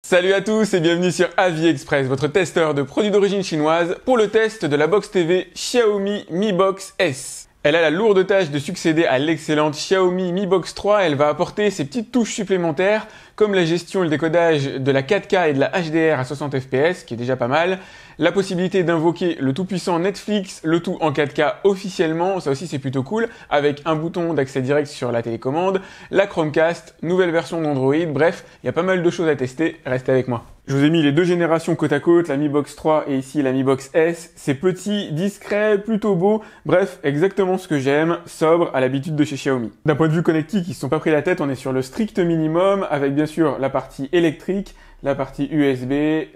Salut à tous et bienvenue sur AviExpress, votre testeur de produits d'origine chinoise pour le test de la box TV Xiaomi Mi Box S. Elle a la lourde tâche de succéder à l'excellente Xiaomi Mi Box 3. Elle va apporter ses petites touches supplémentaires comme la gestion et le décodage de la 4K et de la HDR à 60 fps, qui est déjà pas mal, la possibilité d'invoquer le tout-puissant Netflix, le tout en 4K officiellement, ça aussi c'est plutôt cool, avec un bouton d'accès direct sur la télécommande, la Chromecast, nouvelle version d'Android, bref, il y a pas mal de choses à tester, restez avec moi. Je vous ai mis les deux générations côte à côte, la Mi Box 3 et ici la Mi Box S. C'est petit, discret, plutôt beau, bref, exactement ce que j'aime, sobre à l'habitude de chez Xiaomi. D'un point de vue connectique, ils se sont pas pris la tête, on est sur le strict minimum, avec bien sûr la partie électrique, la partie USB,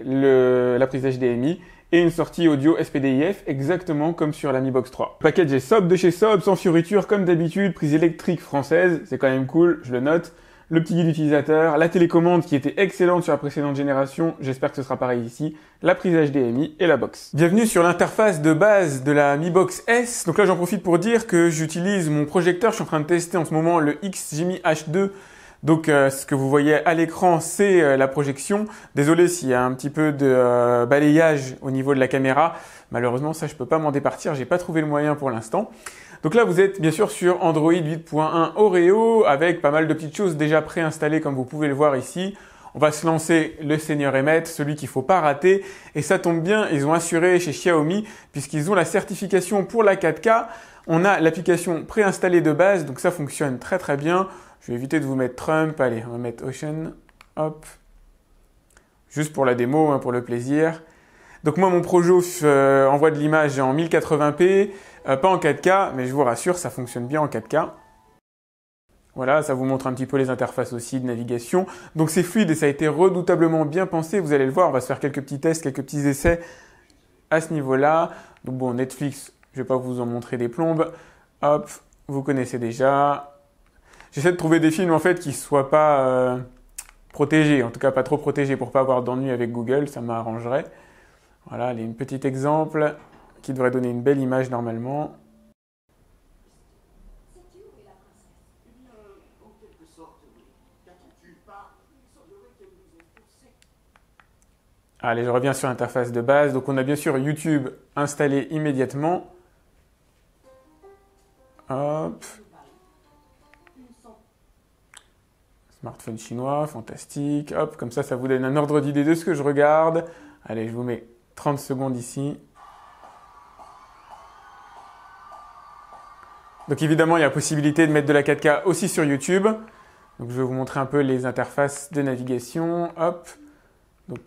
la prise HDMI, et une sortie audio SPDIF, exactement comme sur la Mi Box 3. Le package est sobre de chez Sob, sans fioritures, comme d'habitude, prise électrique française, c'est quand même cool, je le note. Le petit guide utilisateur, la télécommande qui était excellente sur la précédente génération, j'espère que ce sera pareil ici, la prise HDMI et la box. Bienvenue sur l'interface de base de la Mi Box S. Donc là j'en profite pour dire que j'utilise mon projecteur, je suis en train de tester en ce moment le XGIMI H2. Donc ce que vous voyez à l'écran, c'est la projection. Désolé s'il y a un petit peu de balayage au niveau de la caméra. Malheureusement, ça je peux pas m'en départir, j'ai pas trouvé le moyen pour l'instant. Donc là, vous êtes bien sûr sur Android 8.1 Oreo avec pas mal de petites choses déjà préinstallées comme vous pouvez le voir ici. On va se lancer le Seigneur et Maître, celui qu'il faut pas rater. Et ça tombe bien, ils ont assuré chez Xiaomi puisqu'ils ont la certification pour la 4K. On a l'application préinstallée de base, donc ça fonctionne très très bien. Je vais éviter de vous mettre Trump. Allez, on va mettre Ocean. Hop. Juste pour la démo, hein, pour le plaisir. Donc moi, mon Projo envoie de l'image en 1080p, pas en 4K, mais je vous rassure, ça fonctionne bien en 4K. Voilà, ça vous montre un petit peu les interfaces aussi de navigation. Donc c'est fluide et ça a été redoutablement bien pensé. Vous allez le voir, on va se faire quelques petits tests, quelques petits essais à ce niveau-là. Donc bon, Netflix, je vais pas vous en montrer des plombes. Hop, vous connaissez déjà. J'essaie de trouver des films en fait qui soient pas protégés, en tout cas pas trop protégés pour pas avoir d'ennui avec Google, ça m'arrangerait. Voilà, allez, un petit exemple qui devrait donner une belle image normalement. Allez, je reviens sur l'interface de base. Donc on a bien sûr YouTube installé immédiatement. Hop. Smartphone chinois, fantastique. Hop, comme ça vous donne un ordre d'idée de ce que je regarde. Allez, je vous mets 30 secondes ici. Donc évidemment, il y a la possibilité de mettre de la 4K aussi sur YouTube. Donc je vais vous montrer un peu les interfaces de navigation. Hop. Donc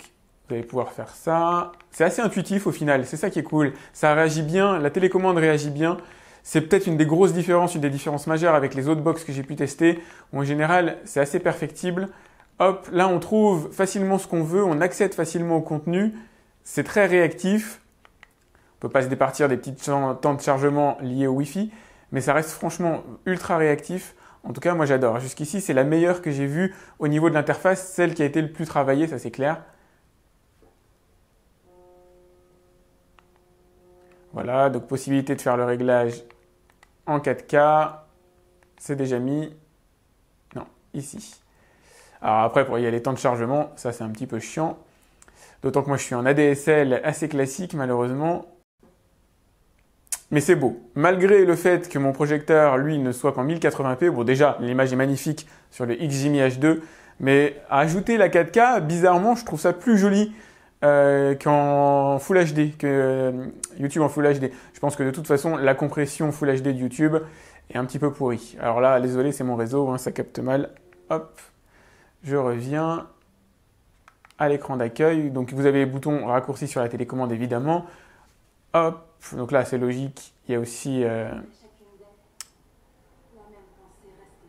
vous allez pouvoir faire ça. C'est assez intuitif au final, c'est ça qui est cool. Ça réagit bien, la télécommande réagit bien. C'est peut-être une des grosses différences, une des différences majeures avec les autres box que j'ai pu tester, où en général, c'est assez perfectible. Hop, là on trouve facilement ce qu'on veut, on accède facilement au contenu. C'est très réactif. On peut pas se départir des petits temps de chargement liés au Wi-Fi, mais ça reste franchement ultra réactif. En tout cas, moi j'adore. Jusqu'ici, c'est la meilleure que j'ai vue au niveau de l'interface, celle qui a été le plus travaillée, ça c'est clair. Voilà, donc possibilité de faire le réglage en 4K. C'est déjà mis. Non, ici. Alors après, il y a les temps de chargement, ça c'est un petit peu chiant. D'autant que moi je suis en ADSL assez classique malheureusement. Mais c'est beau. Malgré le fait que mon projecteur, lui, ne soit qu'en 1080p, bon déjà, l'image est magnifique sur le XGIMI H2, mais à ajouter la 4K, bizarrement, je trouve ça plus joli qu'en Full HD, que YouTube en Full HD. Je pense que de toute façon, la compression Full HD de YouTube est un petit peu pourrie. Alors là, désolé, c'est mon réseau, hein, ça capte mal. Hop, je reviens à l'écran d'accueil. Donc vous avez les boutons raccourcis sur la télécommande évidemment. Hop, donc là c'est logique. Il y a aussi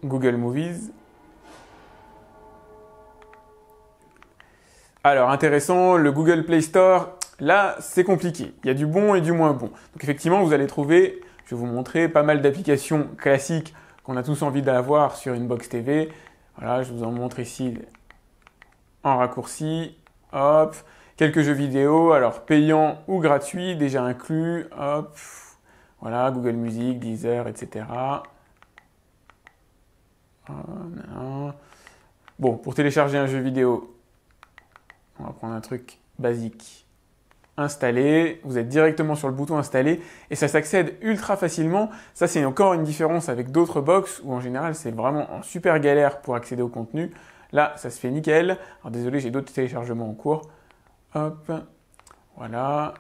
Google Movies. Alors intéressant, le Google Play Store, là c'est compliqué. Il y a du bon et du moins bon. Donc effectivement vous allez trouver, je vais vous montrer, pas mal d'applications classiques qu'on a tous envie d'avoir sur une box TV. Voilà, je vous en montre ici en raccourci. Hop, quelques jeux vidéo, alors payants ou gratuits, déjà inclus. Hop, voilà, Google Music, Deezer, etc. Bon, pour télécharger un jeu vidéo, prendre un truc basique. Installer, vous êtes directement sur le bouton installer et ça s'accède ultra facilement. Ça, c'est encore une différence avec d'autres box où en général, c'est vraiment en super galère pour accéder au contenu. Là, ça se fait nickel. Alors désolé, j'ai d'autres téléchargements en cours. Hop, voilà.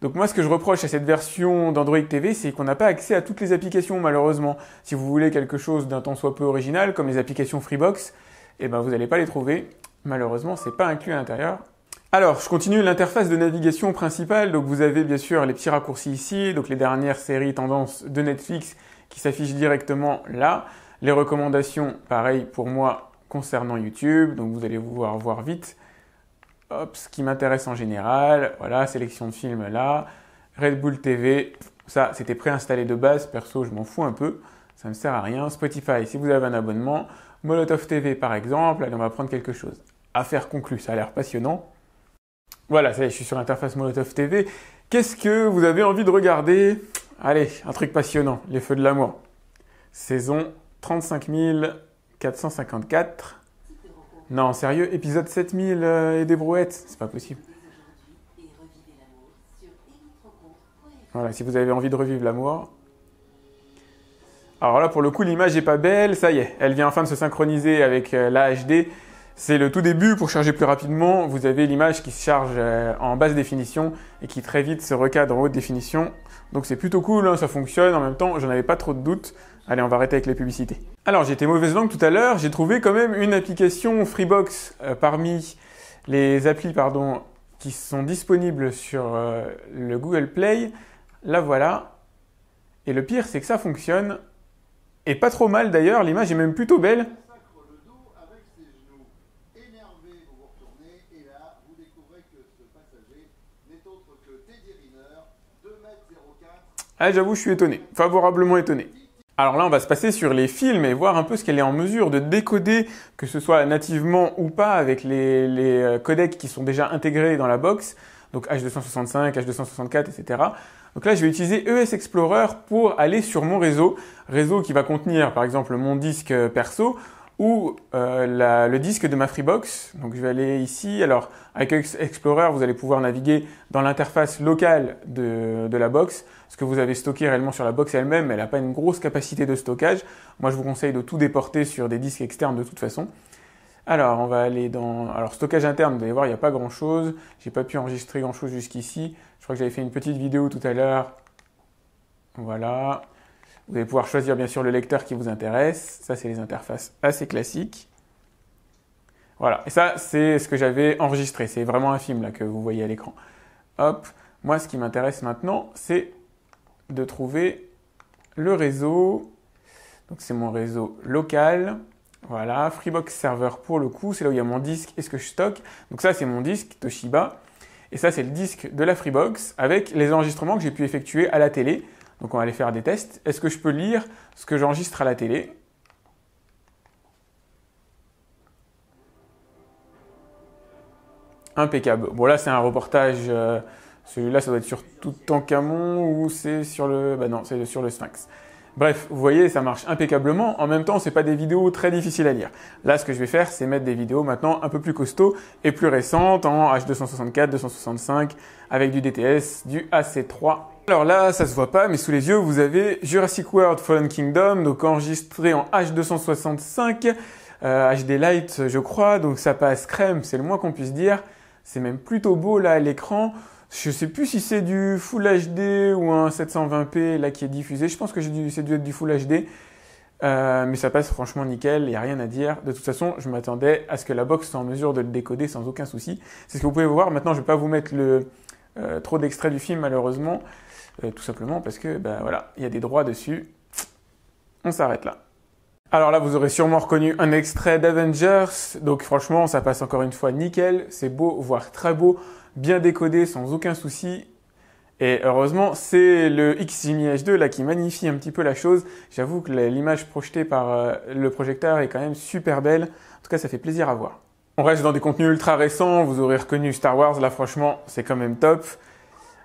Donc moi, ce que je reproche à cette version d'Android TV, c'est qu'on n'a pas accès à toutes les applications, malheureusement. Si vous voulez quelque chose d'un tant soit peu original, comme les applications Freebox, eh ben, vous n'allez pas les trouver. Malheureusement, c'est pas inclus à l'intérieur. Alors, je continue l'interface de navigation principale. Donc, vous avez bien sûr les petits raccourcis ici, donc les dernières séries tendances de Netflix qui s'affichent directement là. Les recommandations, pareil pour moi, concernant YouTube. Donc, vous allez pouvoir voir vite. Hop, ce qui m'intéresse en général. Voilà, sélection de films là. Red Bull TV, ça, c'était préinstallé de base. Perso, je m'en fous un peu. Ça ne me sert à rien. Spotify, si vous avez un abonnement. Molotov TV, par exemple. Allez, on va prendre quelque chose. Affaire conclue, ça a l'air passionnant. Voilà, ça y est, je suis sur l'interface Molotov TV. Qu'est-ce que vous avez envie de regarder? Allez, un truc passionnant, Les Feux de l'amour. Saison 35 454. Non, sérieux, épisode 7000 et des brouettes, c'est pas possible. Voilà, si vous avez envie de revivre l'amour. Alors là, pour le coup, l'image est pas belle, ça y est, elle vient enfin de se synchroniser avec la HD. C'est le tout début, pour charger plus rapidement, vous avez l'image qui se charge en basse définition et qui très vite se recadre en haute définition. Donc c'est plutôt cool, hein, ça fonctionne, en même temps j'en avais pas trop de doutes. Allez, on va arrêter avec les publicités. Alors j'étais mauvaise langue tout à l'heure, j'ai trouvé quand même une application Freebox parmi les applis qui sont disponibles sur le Google Play. La voilà. Et le pire c'est que ça fonctionne, et pas trop mal d'ailleurs, l'image est même plutôt belle. Ah, j'avoue, je suis étonné, favorablement étonné. Alors là, on va se passer sur les films et voir un peu ce qu'elle est en mesure de décoder, que ce soit nativement ou pas, avec les codecs qui sont déjà intégrés dans la box, donc H265, H264, etc. Donc là, je vais utiliser ES Explorer pour aller sur mon réseau qui va contenir par exemple mon disque perso, ou le disque de ma Freebox. Donc je vais aller ici. Alors avec Explorer, vous allez pouvoir naviguer dans l'interface locale de la box. Ce que vous avez stocké réellement sur la box elle-même, elle n'a pas une grosse capacité de stockage. Moi, je vous conseille de tout déporter sur des disques externes de toute façon. Alors, on va aller dans... Alors, stockage interne, vous allez voir, il n'y a pas grand-chose. J'ai pas pu enregistrer grand-chose jusqu'ici. Je crois que j'avais fait une petite vidéo tout à l'heure. Voilà. Vous allez pouvoir choisir bien sûr le lecteur qui vous intéresse. Ça, c'est les interfaces assez classiques. Voilà. Et ça, c'est ce que j'avais enregistré. C'est vraiment un film là que vous voyez à l'écran. Hop. Moi, ce qui m'intéresse maintenant, c'est de trouver le réseau. Donc, c'est mon réseau local. Voilà. Freebox Server pour le coup. C'est là où il y a mon disque et ce que je stocke. Donc, ça, c'est mon disque Toshiba. Et ça, c'est le disque de la Freebox avec les enregistrements que j'ai pu effectuer à la télé. Donc on va aller faire des tests. Est-ce que je peux lire ce que j'enregistre à la télé? Impeccable. Bon là c'est un reportage, celui-là ça doit être sur Toutankhamon ou c'est sur le... Bah non, c'est sur le Sphinx. Bref, vous voyez, ça marche impeccablement. En même temps, c'est pas des vidéos très difficiles à lire. Là, ce que je vais faire, c'est mettre des vidéos maintenant un peu plus costauds et plus récentes en H264, 265, avec du DTS, du AC3. Alors là, ça se voit pas, mais sous les yeux, vous avez Jurassic World Fallen Kingdom, donc enregistré en H265, HD Lite, je crois, donc ça passe crème, c'est le moins qu'on puisse dire. C'est même plutôt beau là à l'écran. Je sais plus si c'est du Full HD ou un 720p là qui est diffusé. Je pense que c'est dû être du Full HD. Mais ça passe franchement nickel, il n'y a rien à dire. De toute façon, je m'attendais à ce que la box soit en mesure de le décoder sans aucun souci. C'est ce que vous pouvez voir. Maintenant, je ne vais pas vous mettre trop d'extraits du film malheureusement. Tout simplement parce que voilà, il y a des droits dessus. On s'arrête là. Alors là, vous aurez sûrement reconnu un extrait d'Avengers. Donc franchement, ça passe encore une fois nickel. C'est beau, voire très beau, bien décodé sans aucun souci. Et heureusement, c'est le XGIMI H2 là qui magnifie un petit peu la chose. J'avoue que l'image projetée par le projecteur est quand même super belle. En tout cas, ça fait plaisir à voir. On reste dans des contenus ultra récents. Vous aurez reconnu Star Wars. Là, franchement, c'est quand même top.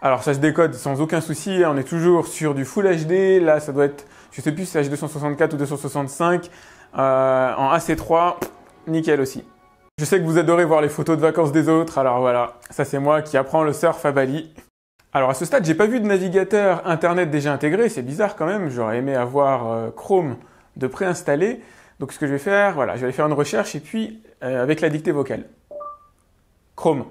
Alors, ça se décode sans aucun souci. On est toujours sur du Full HD. Là, ça doit être, je sais plus si c'est H264 ou 265. En AC3, nickel aussi. Je sais que vous adorez voir les photos de vacances des autres, alors voilà, ça c'est moi qui apprends le surf à Bali. Alors à ce stade, j'ai pas vu de navigateur internet déjà intégré, c'est bizarre quand même, j'aurais aimé avoir Chrome de préinstallé. Donc ce que je vais faire, voilà, je vais aller faire une recherche et puis avec la dictée vocale. Chrome.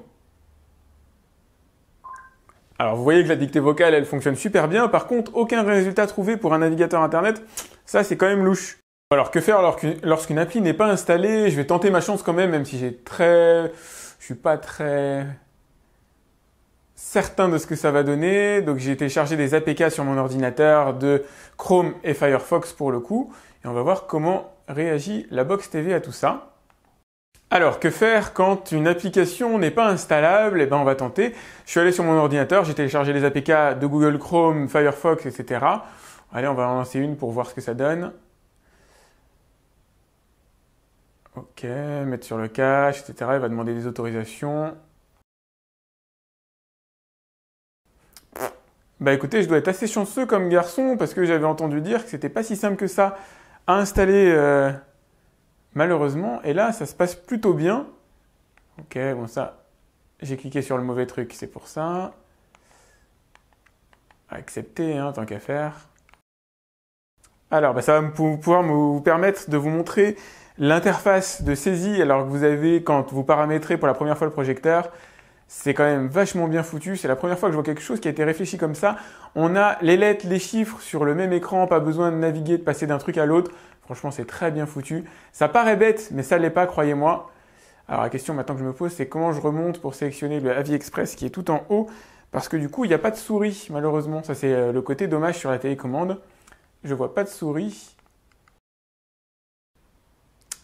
Alors vous voyez que la dictée vocale, elle fonctionne super bien. Par contre, aucun résultat trouvé pour un navigateur internet. Ça, c'est quand même louche. Alors que faire lorsqu'une appli n'est pas installée? Je vais tenter ma chance quand même si je suis pas très certain de ce que ça va donner. Donc j'ai téléchargé des APK sur mon ordinateur de Chrome et Firefox pour le coup. Et on va voir comment réagit la Box TV à tout ça. Alors, que faire quand une application n'est pas installable? Eh ben, on va tenter. Je suis allé sur mon ordinateur, j'ai téléchargé les APK de Google Chrome, Firefox, etc. Allez, on va en lancer une pour voir ce que ça donne. Ok, mettre sur le cache, etc. Il va demander des autorisations. Bah écoutez, je dois être assez chanceux comme garçon parce que j'avais entendu dire que c'était pas si simple que ça à installer malheureusement. Et là, ça se passe plutôt bien. Ok, bon ça, j'ai cliqué sur le mauvais truc, c'est pour ça. Accepter, hein, tant qu'à faire. Alors, bah, ça va pouvoir vous permettre de vous montrer l'interface de saisie alors que vous avez, quand vous paramétrez pour la première fois le projecteur. C'est quand même vachement bien foutu. C'est la première fois que je vois quelque chose qui a été réfléchi comme ça. On a les lettres, les chiffres sur le même écran, pas besoin de naviguer, de passer d'un truc à l'autre. Franchement, c'est très bien foutu. Ça paraît bête, mais ça ne l'est pas, croyez-moi. Alors la question maintenant que je me pose, c'est comment je remonte pour sélectionner le AviExpress qui est tout en haut. Parce que du coup, il n'y a pas de souris, malheureusement. Ça, c'est le côté dommage sur la télécommande. Je vois pas de souris.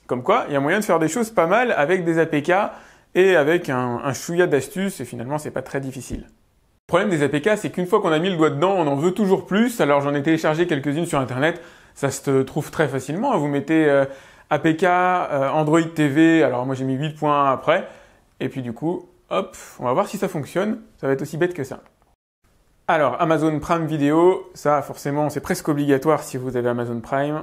Comme quoi, il y a moyen de faire des choses pas mal avec des APK et avec un chouïa d'astuces, et finalement, c'est pas très difficile. Le problème des APK, c'est qu'une fois qu'on a mis le doigt dedans, on en veut toujours plus. Alors j'en ai téléchargé quelques-unes sur Internet. Ça se trouve très facilement. Vous mettez APK, Android TV. Alors moi, j'ai mis 8 points après. Et puis du coup, hop, on va voir si ça fonctionne. Ça va être aussi bête que ça. Alors, Amazon Prime Video, ça forcément, c'est presque obligatoire si vous avez Amazon Prime.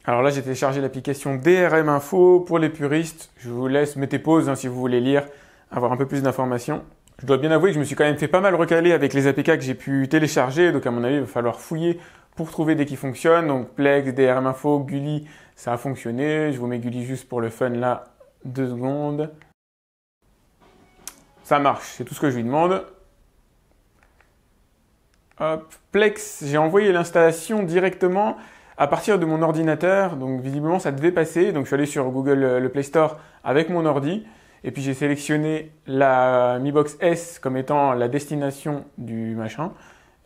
Alors là, j'ai téléchargé l'application DRM Info pour les puristes. Je vous laisse, mettez pause hein, si vous voulez lire, avoir un peu plus d'informations. Je dois bien avouer que je me suis quand même fait pas mal recaler avec les APK que j'ai pu télécharger. Donc à mon avis, il va falloir fouiller pour trouver des qui fonctionnent. Donc Plex, DRM Info, Gulli, ça a fonctionné. Je vous mets Gulli juste pour le fun là, 2 secondes. Ça marche, c'est tout ce que je lui demande. Hop, Plex, j'ai envoyé l'installation directement à partir de mon ordinateur, donc visiblement ça devait passer. Donc je suis allé sur Google le Play Store avec mon ordi et puis j'ai sélectionné la Mi Box S comme étant la destination du machin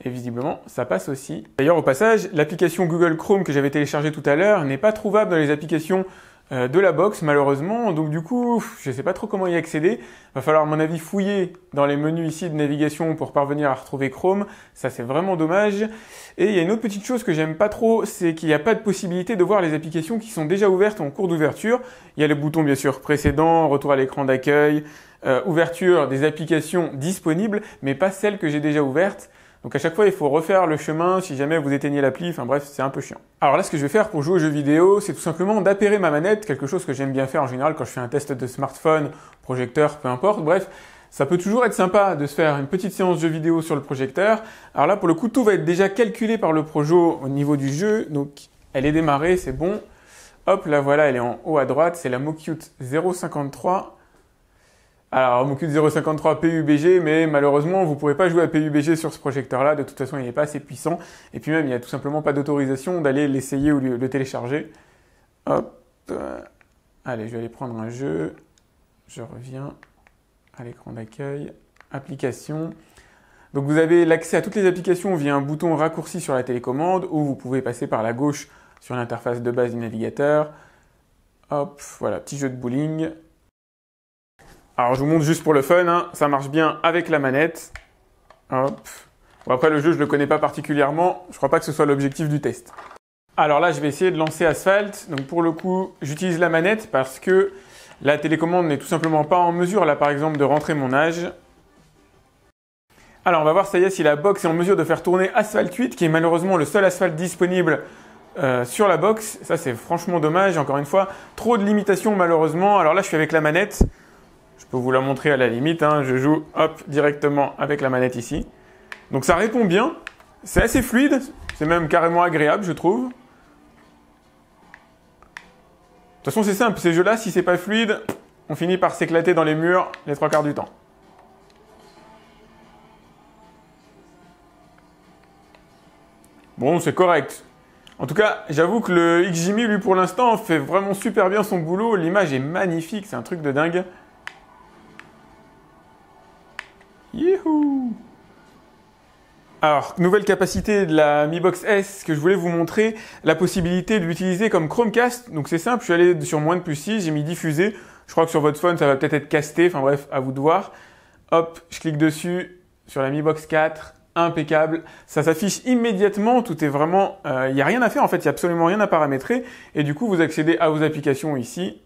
et visiblement ça passe aussi. D'ailleurs au passage, l'application Google Chrome que j'avais téléchargée tout à l'heure n'est pas trouvable dans les applications de la box malheureusement, donc du coup je ne sais pas trop comment y accéder. Va falloir à mon avis fouiller dans les menus ici de navigation pour parvenir à retrouver Chrome, ça c'est vraiment dommage. Et il y a une autre petite chose que j'aime pas trop, c'est qu'il n'y a pas de possibilité de voir les applications qui sont déjà ouvertes en cours d'ouverture. Il y a le bouton bien sûr précédent, retour à l'écran d'accueil, ouverture des applications disponibles, mais pas celles que j'ai déjà ouvertes. Donc à chaque fois, il faut refaire le chemin si jamais vous éteignez l'appli. Enfin bref, c'est un peu chiant. Alors là, ce que je vais faire pour jouer aux jeux vidéo, c'est tout simplement d'appairer ma manette, quelque chose que j'aime bien faire en général quand je fais un test de smartphone, projecteur, peu importe. Bref, ça peut toujours être sympa de se faire une petite séance de jeu vidéo sur le projecteur. Alors là, pour le coup, tout va être déjà calculé par le Projo au niveau du jeu. Donc elle est démarrée, c'est bon. Hop, là voilà, elle est en haut à droite. C'est la Mocute 053. Alors, Mocute 053 PUBG, mais malheureusement, vous ne pourrez pas jouer à PUBG sur ce projecteur-là. De toute façon, il n'est pas assez puissant. Et puis même, il n'y a tout simplement pas d'autorisation d'aller l'essayer ou le télécharger. Hop. Allez, je vais aller prendre un jeu. Je reviens à l'écran d'accueil. Applications. Donc, vous avez l'accès à toutes les applications via un bouton raccourci sur la télécommande ou vous pouvez passer par la gauche sur l'interface de base du navigateur. Hop, voilà, petit jeu de bowling. Alors je vous montre juste pour le fun, hein, ça marche bien avec la manette. Hop. Bon, après le jeu je le connais pas particulièrement, je crois pas que ce soit l'objectif du test. Alors là je vais essayer de lancer Asphalt, donc pour le coup j'utilise la manette parce que la télécommande n'est tout simplement pas en mesure là par exemple de rentrer mon âge. Alors on va voir ça y est si la box est en mesure de faire tourner Asphalt 8 qui est malheureusement le seul Asphalt disponible sur la box. Ça, c'est franchement dommage. Encore une fois, trop de limitations malheureusement. Alors là, je suis avec la manette. Je peux vous la montrer à la limite, hein. Je joue hop, directement avec la manette ici. Donc ça répond bien. C'est assez fluide. C'est même carrément agréable, je trouve. De toute façon, c'est simple. Ces jeux-là, si c'est pas fluide, on finit par s'éclater dans les murs les 3/4 du temps. Bon, c'est correct. En tout cas, j'avoue que le XGIMI, lui, pour l'instant, fait vraiment super bien son boulot. L'image est magnifique, c'est un truc de dingue. Youhou! Alors, nouvelle capacité de la Mi Box S que je voulais vous montrer, la possibilité de l'utiliser comme Chromecast. Donc c'est simple, je suis allé sur mon OnePlus 6, j'ai mis diffuser. Je crois que sur votre phone, ça va peut-être être casté. Enfin bref, à vous de voir. Hop, je clique dessus sur la Mi Box 4. Impeccable. Ça s'affiche immédiatement. Tout est vraiment... Il n'y a rien à faire en fait. Il n'y a absolument rien à paramétrer. Et du coup, vous accédez à vos applications ici.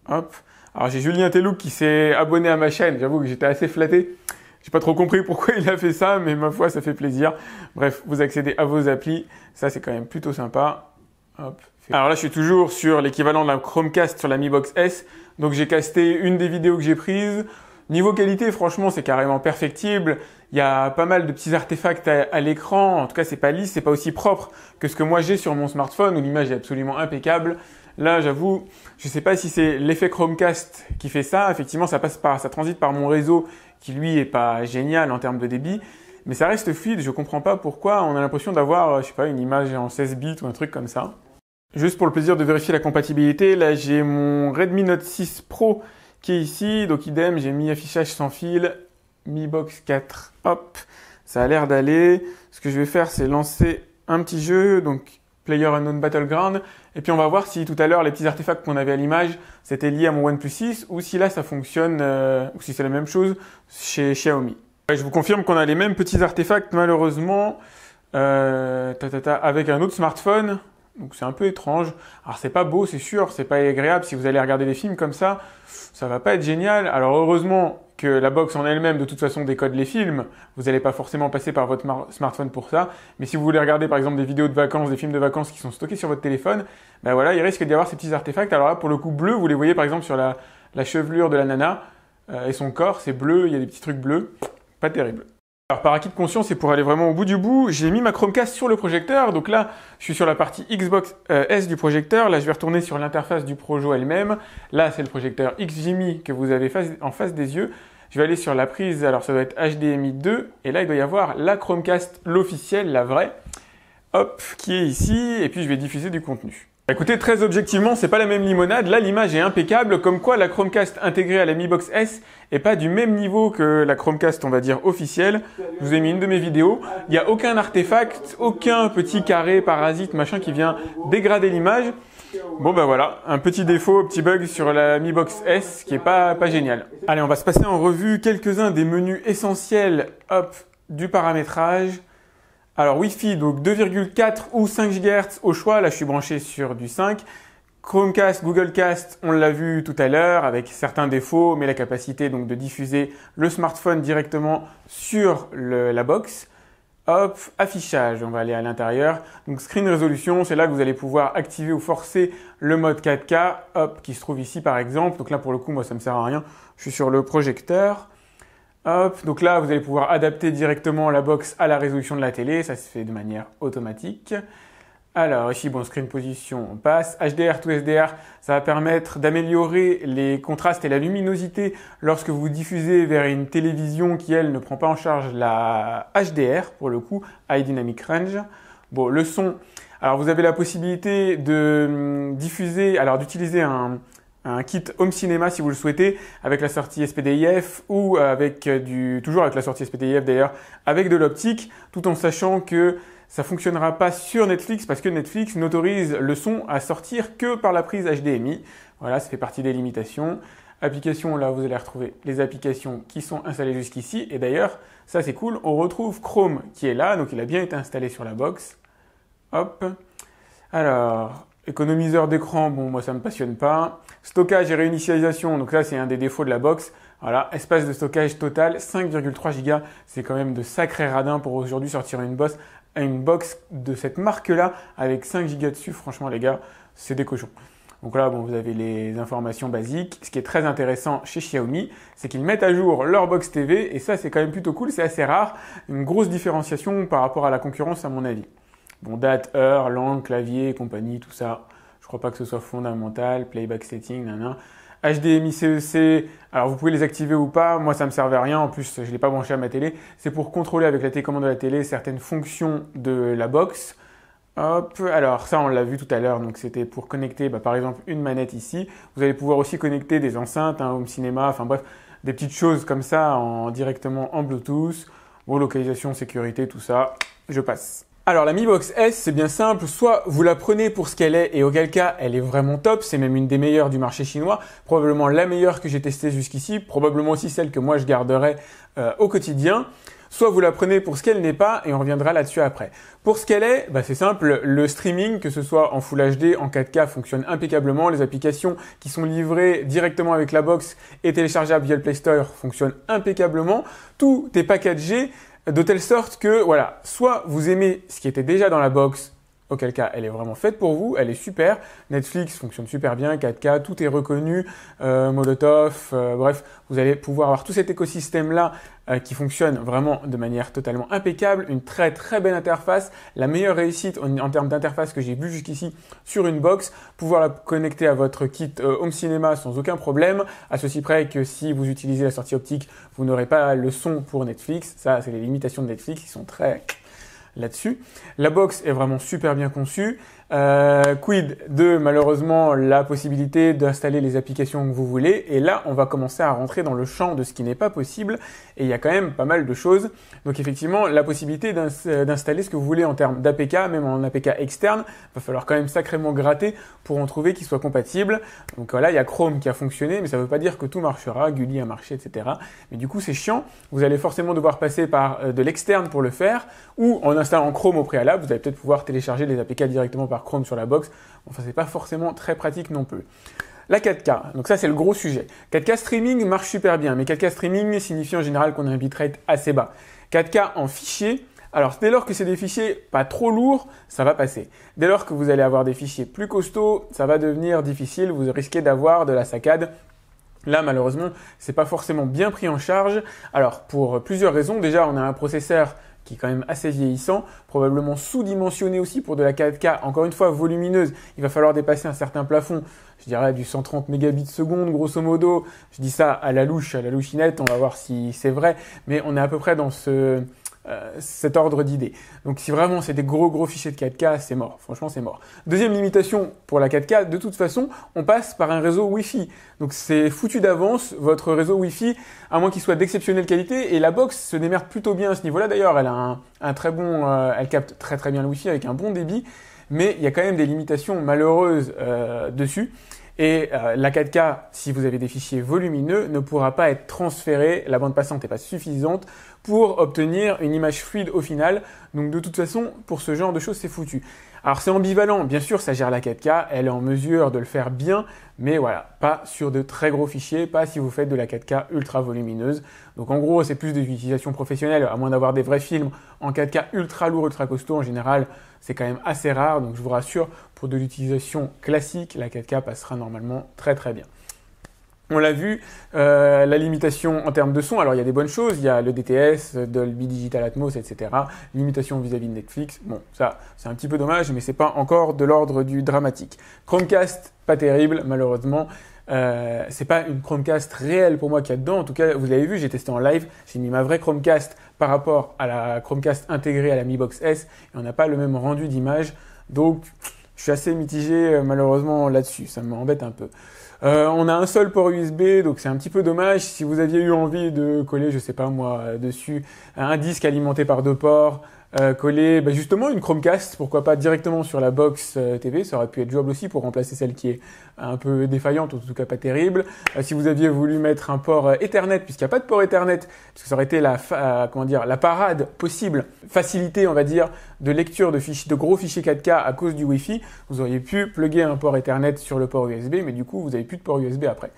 Hop. Alors j'ai Julien Telouk qui s'est abonné à ma chaîne. J'avoue que j'étais assez flatté. J'ai pas trop compris pourquoi il a fait ça, mais ma foi, ça fait plaisir. Bref, vous accédez à vos applis. Ça, c'est quand même plutôt sympa. Hop. Alors là, je suis toujours sur l'équivalent de la Chromecast sur la Mi Box S. Donc j'ai casté une des vidéos que j'ai prises. Niveau qualité, franchement, c'est carrément perfectible. Il y a pas mal de petits artefacts à l'écran. En tout cas, c'est pas lisse, c'est pas aussi propre que ce que moi j'ai sur mon smartphone où l'image est absolument impeccable. Là, j'avoue, je sais pas si c'est l'effet Chromecast qui fait ça. Effectivement, ça transite par mon réseau qui lui est pas génial en termes de débit. Mais ça reste fluide. Je comprends pas pourquoi on a l'impression d'avoir, je sais pas, une image en 16 bits ou un truc comme ça. Juste pour le plaisir de vérifier la compatibilité, là, j'ai mon Redmi Note 6 Pro qui est ici. Donc, idem, j'ai mis affichage sans fil, Mi Box 4. Hop, ça a l'air d'aller. Ce que je vais faire, c'est lancer un petit jeu, donc PlayerUnknown's Battleground. Et puis, on va voir si tout à l'heure, les petits artefacts qu'on avait à l'image, c'était lié à mon OnePlus 6 ou si là, ça fonctionne, ou si c'est la même chose chez Xiaomi. Ouais, je vous confirme qu'on a les mêmes petits artefacts, malheureusement, avec un autre smartphone. Donc c'est un peu étrange. Alors c'est pas beau, c'est sûr, c'est pas agréable. Si vous allez regarder des films comme ça va pas être génial. Alors heureusement que la box en elle-même de toute façon décode les films. Vous n'allez pas forcément passer par votre smartphone pour ça. Mais si vous voulez regarder par exemple des vidéos de vacances, des films de vacances qui sont stockés sur votre téléphone, ben voilà, il risque d'y avoir ces petits artefacts. Alors là, pour le coup bleu, vous les voyez par exemple sur la chevelure de la nana et son corps, c'est bleu, il y a des petits trucs bleus. Pas terrible. Alors par acquis de conscience et pour aller vraiment au bout du bout, j'ai mis ma Chromecast sur le projecteur. Donc là, je suis sur la partie Xbox S du projecteur. Là, je vais retourner sur l'interface du Projo elle-même. Là, c'est le projecteur XGIMI que vous avez en face des yeux. Je vais aller sur la prise, alors ça doit être HDMI 2. Et là, il doit y avoir la Chromecast, l'officielle, la vraie, hop, qui est ici. Et puis, je vais diffuser du contenu. Écoutez, très objectivement, c'est pas la même limonade. Là, l'image est impeccable, comme quoi la Chromecast intégrée à la Mi Box S est pas du même niveau que la Chromecast, on va dire, officielle. Je vous ai mis une de mes vidéos. Il n'y a aucun artefact, aucun petit carré, parasite, machin qui vient dégrader l'image. Bon, ben voilà, un petit défaut, petit bug sur la Mi Box S qui est pas génial. Allez, on va se passer en revue quelques-uns des menus essentiels, hop, du paramétrage. Alors Wi-Fi, donc 2,4 ou 5 GHz au choix. Là, je suis branché sur du 5. Chromecast, Google Cast, on l'a vu tout à l'heure avec certains défauts, mais la capacité donc de diffuser le smartphone directement sur la box. Hop, affichage, on va aller à l'intérieur. Donc screen resolution, c'est là que vous allez pouvoir activer ou forcer le mode 4K, hop, qui se trouve ici par exemple. Donc là, pour le coup, moi, ça me sert à rien. Je suis sur le projecteur. Hop, donc là, vous allez pouvoir adapter directement la box à la résolution de la télé. Ça se fait de manière automatique. Alors ici, bon, screen position, on passe. HDR to SDR, ça va permettre d'améliorer les contrastes et la luminosité lorsque vous diffusez vers une télévision qui, elle, ne prend pas en charge la HDR, pour le coup, High Dynamic Range. Bon, le son, alors vous avez la possibilité de diffuser, alors d'utiliser un kit Home Cinéma si vous le souhaitez, avec la sortie SPDIF ou avec toujours avec la sortie SPDIF d'ailleurs, avec de l'optique, tout en sachant que ça fonctionnera pas sur Netflix parce que Netflix n'autorise le son à sortir que par la prise HDMI. Voilà, ça fait partie des limitations. Applications, là vous allez retrouver les applications qui sont installées jusqu'ici. Et d'ailleurs, ça c'est cool, on retrouve Chrome qui est là, donc il a bien été installé sur la box. Hop. Alors, économiseur d'écran, bon, moi ça me passionne pas. Stockage et réinitialisation, donc là c'est un des défauts de la box. Voilà, espace de stockage total, 5,3 Go, c'est quand même de sacrés radins pour aujourd'hui sortir une box une box de cette marque-là avec 5 Go dessus. Franchement, les gars, c'est des cochons. Donc là, bon, vous avez les informations basiques. Ce qui est très intéressant chez Xiaomi, c'est qu'ils mettent à jour leur box TV et ça, c'est quand même plutôt cool. C'est assez rare. Une grosse différenciation par rapport à la concurrence, à mon avis. Bon, date, heure, langue, clavier, compagnie, tout ça. Je crois pas que ce soit fondamental. Playback setting, nanana. HDMI CEC, alors vous pouvez les activer ou pas, moi ça me servait à rien, en plus je ne l'ai pas branché à ma télé, c'est pour contrôler avec la télécommande de la télé certaines fonctions de la box. Hop, alors ça on l'a vu tout à l'heure, donc c'était pour connecter par exemple une manette ici, vous allez pouvoir aussi connecter des enceintes, un home cinéma, enfin bref, des petites choses comme ça directement en Bluetooth, bon, localisation, sécurité, tout ça, je passe. Alors la Mi Box S, c'est bien simple, soit vous la prenez pour ce qu'elle est et auquel cas elle est vraiment top, c'est même une des meilleures du marché chinois, probablement la meilleure que j'ai testée jusqu'ici, probablement aussi celle que moi je garderai au quotidien. Soit vous la prenez pour ce qu'elle n'est pas et on reviendra là-dessus après. Pour ce qu'elle est, c'est simple, le streaming, que ce soit en Full HD, en 4K, fonctionne impeccablement. Les applications qui sont livrées directement avec la box et téléchargeables via le Play Store fonctionnent impeccablement. Tout est packagé de telle sorte que, voilà, soit vous aimez ce qui était déjà dans la box, auquel cas elle est vraiment faite pour vous, elle est super. Netflix fonctionne super bien, 4K, tout est reconnu, Molotov, bref, vous allez pouvoir avoir tout cet écosystème-là qui fonctionne vraiment de manière totalement impeccable, une très très belle interface, la meilleure réussite en termes d'interface que j'ai vue jusqu'ici sur une box, pouvoir la connecter à votre kit Home Cinéma sans aucun problème, à ceci près que si vous utilisez la sortie optique, vous n'aurez pas le son pour Netflix, ça c'est les limitations de Netflix qui sont très là-dessus. La box est vraiment super bien conçue. Quid de malheureusement la possibilité d'installer les applications que vous voulez. Et là, on va commencer à rentrer dans le champ de ce qui n'est pas possible. Et il y a quand même pas mal de choses. Donc effectivement, la possibilité d'installer ce que vous voulez en termes d'APK, même en APK externe, va falloir quand même sacrément gratter pour en trouver qui soit compatible. Donc voilà, il y a Chrome qui a fonctionné, mais ça ne veut pas dire que tout marchera. Gulli a marché, etc. Mais du coup, c'est chiant. Vous allez forcément devoir passer par de l'externe pour le faire, ou en installant Chrome au préalable, vous allez peut-être pouvoir télécharger les APK directement par Chrome sur la box. Enfin, c'est pas forcément très pratique non plus. La 4K, donc ça c'est le gros sujet. 4K streaming marche super bien, mais 4K streaming signifie en général qu'on a un bitrate assez bas. 4K en fichier, alors dès lors que c'est des fichiers pas trop lourds, ça va passer. Dès lors que vous allez avoir des fichiers plus costauds, ça va devenir difficile, vous risquez d'avoir de la saccade. Là, malheureusement, c'est pas forcément bien pris en charge. Alors, pour plusieurs raisons. Déjà, on a un processeur qui est quand même assez vieillissant, probablement sous-dimensionné aussi pour de la 4K, encore une fois volumineuse, il va falloir dépasser un certain plafond, je dirais du 130 mégabits seconde, grosso modo, je dis ça à la louchinette, on va voir si c'est vrai, mais on est à peu près dans cet ordre d'idée. Donc si vraiment c'est des gros fichiers de 4K, c'est mort. Franchement, c'est mort. Deuxième limitation pour la 4K, de toute façon, on passe par un réseau Wi-Fi. Donc c'est foutu d'avance, votre réseau Wi-Fi, à moins qu'il soit d'exceptionnelle qualité. Et la box se démerde plutôt bien à ce niveau-là. D'ailleurs, elle a un très bon, elle capte très bien le Wi-Fi avec un bon débit. Mais il y a quand même des limitations malheureuses dessus. Et la 4K, si vous avez des fichiers volumineux, ne pourra pas être transférée. La bande passante n'est pas suffisante pour obtenir une image fluide au final. Donc de toute façon, pour ce genre de choses, c'est foutu. Alors c'est ambivalent, bien sûr, ça gère la 4K, elle est en mesure de le faire bien, mais voilà, pas sur de très gros fichiers, pas si vous faites de la 4K ultra volumineuse. Donc en gros, c'est plus de l'utilisation professionnelle, à moins d'avoir des vrais films en 4K ultra lourd, ultra costaud, en général, c'est quand même assez rare. Donc je vous rassure, pour de l'utilisation classique, la 4K passera normalement très bien. On l'a vu, la limitation en termes de son, alors il y a des bonnes choses, il y a le DTS, Dolby Digital Atmos, etc. Limitation vis-à-vis de Netflix, bon ça c'est un petit peu dommage, mais c'est pas encore de l'ordre du dramatique. Chromecast, pas terrible malheureusement, c'est pas une Chromecast réelle pour moi qu'il y a dedans, en tout cas vous l'avez vu, j'ai testé en live, j'ai mis ma vraie Chromecast par rapport à la Chromecast intégrée à la Mi Box S, et on n'a pas le même rendu d'image, donc je suis assez mitigé malheureusement là-dessus, ça m'embête un peu. On a un seul port USB, donc c'est un petit peu dommage. Si vous aviez eu envie de coller, je sais pas moi, dessus un disque alimenté par deux ports, coller justement une Chromecast, pourquoi pas directement sur la box TV, ça aurait pu être jouable aussi pour remplacer celle qui est un peu défaillante, ou en tout cas pas terrible. Si vous aviez voulu mettre un port Ethernet, puisqu'il n'y a pas de port Ethernet, parce que ça aurait été la parade possible, facilité on va dire, de lecture de gros fichiers 4K à cause du Wi-Fi, vous auriez pu plugger un port Ethernet sur le port USB, mais du coup vous n'avez plus de port USB après.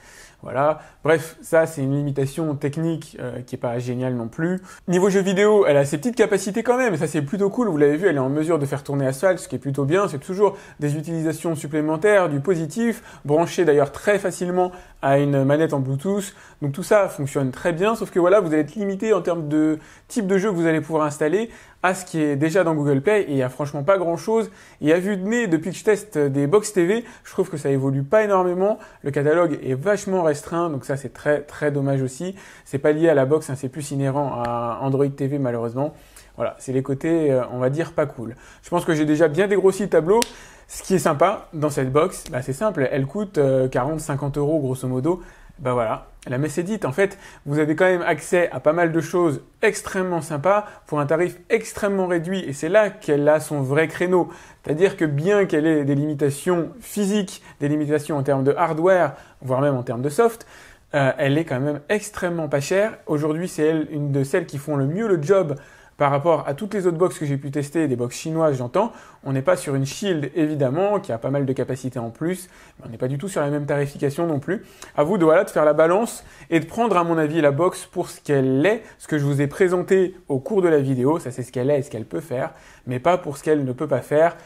Voilà. Bref, ça c'est une limitation technique qui est pas géniale non plus. Niveau jeu vidéo, elle a ses petites capacités quand même, et ça c'est plutôt cool. Vous l'avez vu, elle est en mesure de faire tourner Asphalt, ce qui est plutôt bien. C'est toujours des utilisations supplémentaires, du positif, branché d'ailleurs très facilement à une manette en Bluetooth. Donc tout ça fonctionne très bien, sauf que voilà, vous allez être limité en termes de type de jeu que vous allez pouvoir installer à ce qui est déjà dans Google Play, et il n'y a franchement pas grand chose. Et à vue de nez, depuis que je teste des box TV, je trouve que ça évolue pas énormément. Le catalogue est vachement restreint, donc ça c'est très très dommage aussi. C'est pas lié à la box, hein, c'est plus inhérent à Android TV malheureusement. Voilà, c'est les côtés, on va dire, pas cool. Je pense que j'ai déjà bien dégrossi le tableau. Ce qui est sympa dans cette box, bah, c'est simple, elle coûte 40-50 € grosso modo. Bah voilà, la messe est dite. En fait, vous avez quand même accès à pas mal de choses extrêmement sympas pour un tarif extrêmement réduit, et c'est là qu'elle a son vrai créneau. C'est-à-dire que bien qu'elle ait des limitations physiques, des limitations en termes de hardware, voire même en termes de soft, elle est quand même extrêmement pas chère. Aujourd'hui, c'est une de celles qui font le mieux le job par rapport à toutes les autres box que j'ai pu tester, des box chinoises j'entends. On n'est pas sur une Shield évidemment, qui a pas mal de capacités en plus, mais on n'est pas du tout sur la même tarification non plus. À vous de, voilà, de faire la balance et de prendre à mon avis la box pour ce qu'elle est, ce que je vous ai présenté au cours de la vidéo, ça c'est ce qu'elle est et ce qu'elle peut faire, mais pas pour ce qu'elle ne peut pas faire,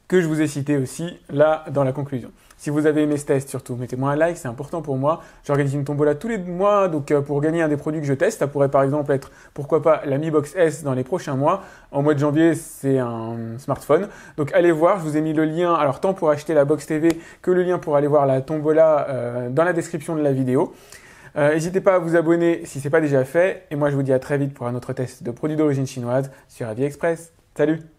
que je vous ai cité aussi là dans la conclusion. Si vous avez aimé ce test, surtout, mettez-moi un like, c'est important pour moi. J'organise une tombola tous les mois, donc pour gagner un des produits que je teste, ça pourrait par exemple être, pourquoi pas, la Mi Box S dans les prochains mois. En mois de janvier, c'est un smartphone. Donc allez voir, je vous ai mis le lien, alors tant pour acheter la Box TV que le lien pour aller voir la tombola dans la description de la vidéo. N'hésitez pas à vous abonner si ce n'est pas déjà fait. Et moi, je vous dis à très vite pour un autre test de produits d'origine chinoise sur AviExpress. Salut!